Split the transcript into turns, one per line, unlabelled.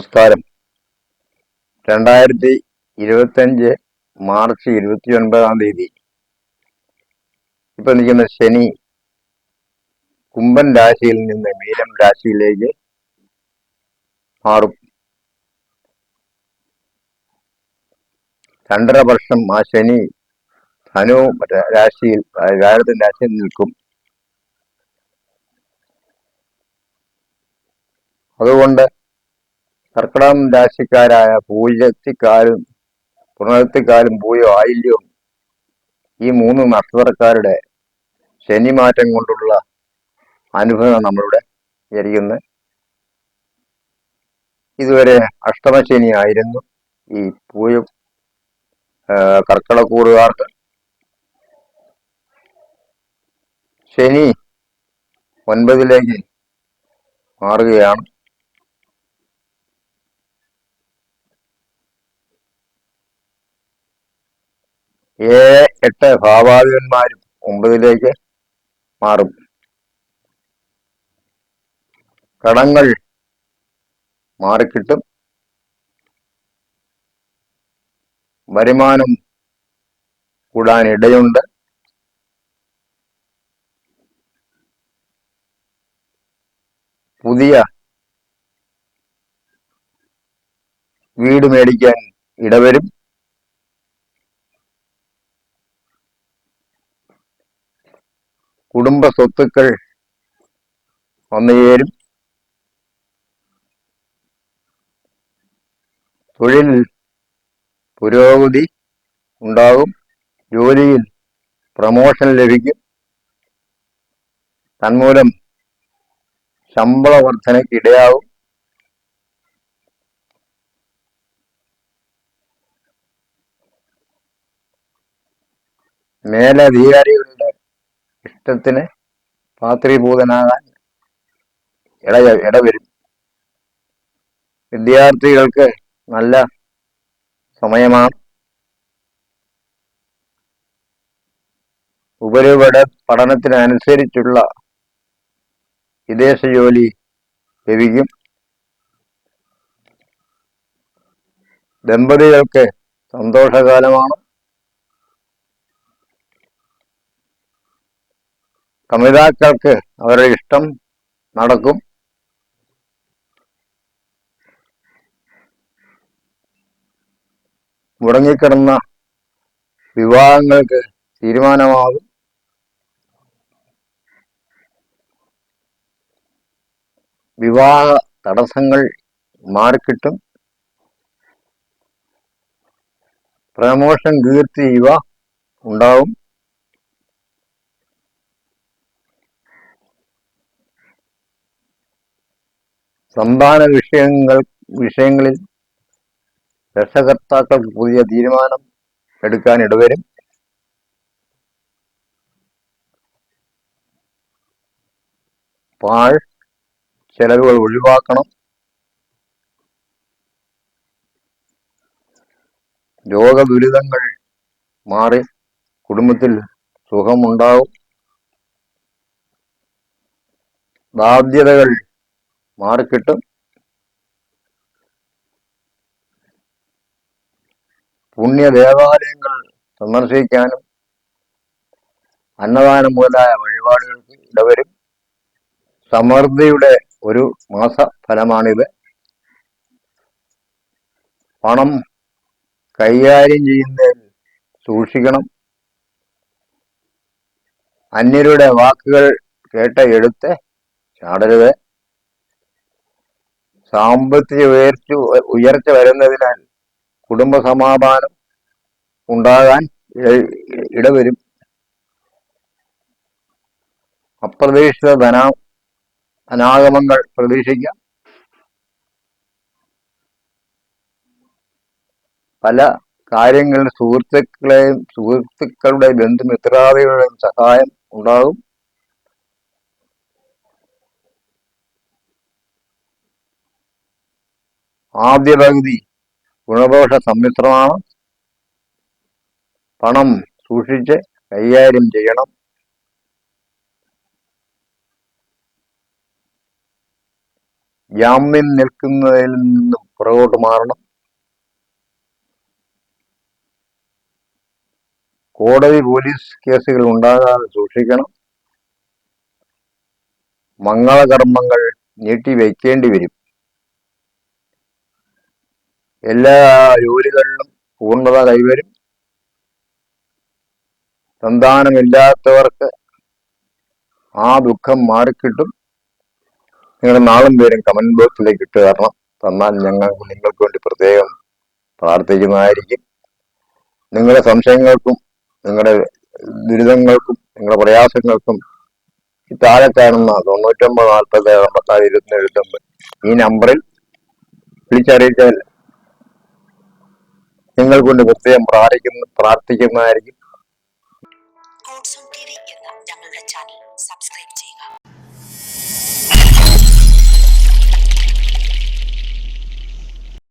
നമസ്കാരം. 2025 മാർച്ച് 29 ഇപ്പൊ നിൽക്കുന്ന ശനി കുംഭൻ രാശിയിൽ നിന്ന് മീനം രാശിയിലേക്ക് മാറും. 2.5 വർഷം ആ ശനി ധനു രാശിയിൽ വ്യാഴത്തിന്റെ രാശിയിൽ നിൽക്കും. അതുകൊണ്ട് കർക്കിടകം രാശിക്കാരായ പൂജത്തിക്കാലും പുണർത്തിക്കാലും പൂയോ ആയില്യവും ഈ 3 നക്ഷത്രക്കാരുടെ ശനി മാറ്റം കൊണ്ടുള്ള അനുഭവം നമ്മളിവിടെ വിചാരിക്കുന്നത്. ഇതുവരെ അഷ്ടമശനി ആയിരുന്നു ഈ പൂയം കർക്കിടകൂറുകാർക്ക്. ശനി 9ലേക്ക് മാറുകയാണ്. ഏഴ് എട്ട് ഭാവാധിപന്മാരും 9ലേക്ക് മാറും. കടങ്ങൾ മാറിക്കിട്ടും. വരുമാനം കൂടാൻ ഇടയുണ്ട്. പുതിയ വീട് മേടിക്കാൻ ഇടവരും. കുടുംബ സ്വത്തുക്കൾ വന്നുചേരും. തൊഴിലിൽ പുരോഗതി ഉണ്ടാകും. ജോലിയിൽ പ്രമോഷൻ ലഭിക്കും. തന്മൂലം ശമ്പള വർധനയ്ക്ക് ഇടയാകും. മേലധികാരികളുടെ ഇഷ്ടത്തിന് പാത്രീഭൂതനാകാൻ ഇടവരും. വിദ്യാർത്ഥികൾക്ക് നല്ല സമയമാണ്. പഠനത്തിനനുസരിച്ചുള്ള വിദേശ ജോലി ലഭിക്കും. ദമ്പതികൾക്ക് സന്തോഷകാലമാണ്. കമിതാക്കൾക്ക് അവരുടെ ഇഷ്ടം നടക്കും. മുടങ്ങിക്കിടന്ന വിവാഹങ്ങൾക്ക് തീരുമാനമാകും. വിവാഹ തടസ്സങ്ങൾ മാറിക്കിട്ടും. പ്രമോഷൻ കീർത്തി ഇവ ഉണ്ടാവും. സന്താന വിഷയങ്ങളിൽ രക്ഷകർത്താക്കൾക്ക് പുതിയ തീരുമാനം എടുക്കാൻ ഇടവരും. പാഴ് ചെലവുകൾ ഒഴിവാക്കണം. രോഗദുരിതങ്ങൾ മാറി കുടുംബത്തിൽ സുഖമുണ്ടാവും. ബാധ്യതകൾ മാറിക്കിട്ടും. പുണ്യ ദേവാലയങ്ങൾ സന്ദർശിക്കാനും അന്നദാനം മുതലായ വഴിപാടുകൾക്ക് ഇടവരും. സമൃദ്ധിയുടെ ഒരു മാസ ഫലമാണിത്. പണം കൈകാര്യം ചെയ്യുന്നതിൽ സൂക്ഷിക്കണം. അന്യരുടെ വാക്കുകൾ കേട്ട എടുത്ത് ചാടരുത്. സാമ്പത്തിക ഉയർച്ച വരുന്നതിനാൽ കുടുംബ സമാധാനം ഉണ്ടാകാൻ ഇടവരും. അപ്രതീക്ഷിത അനാഗമങ്ങൾ പ്രതീക്ഷിക്കാം. പല കാര്യങ്ങളിൽ സുഹൃത്തുക്കളുടെ ബന്ധുമിത്രാദികളുടെയും സഹായം ഉണ്ടാകും. ആദ്യ പകുതി ഗുണദോഷ സമ്മിശ്രമാണ്. പണം സൂക്ഷിച്ച് കൈകാര്യം ചെയ്യണം. ജാമ്യം നിൽക്കുന്നതിൽ നിന്നും പുറകോട്ട് മാറണം. കോടതി പോലീസ് കേസുകൾ ഉണ്ടാകാതെ സൂക്ഷിക്കണം. മംഗളകർമ്മങ്ങൾ നീട്ടിവെക്കേണ്ടി വരും. എല്ലാ ജോലികളിലും പൂർണ്ണത കൈവരും. സന്താനമില്ലാത്തവർക്ക് ആ ദുഃഖം മാറിക്കിട്ടും. നിങ്ങളുടെ നാളും പേരും കമന്റ് ബോക്സിലേക്ക് ഇട്ട് തരണം. തന്നാൽ നിങ്ങൾക്ക് വേണ്ടി പ്രത്യേകം പ്രാർത്ഥിക്കുന്നതായിരിക്കും. നിങ്ങളുടെ സംശയങ്ങൾക്കും നിങ്ങളുടെ ദുരിതങ്ങൾക്കും നിങ്ങളുടെ പ്രയാസങ്ങൾക്കും താഴെ കാണുന്ന 9940 ഈ നമ്പറിൽ വിളിച്ചറിയിച്ചാൽ നിങ്ങൾക്ക് കൊണ്ട് പ്രത്യേകം പ്രാർത്ഥിക്കുന്നതായിരിക്കും.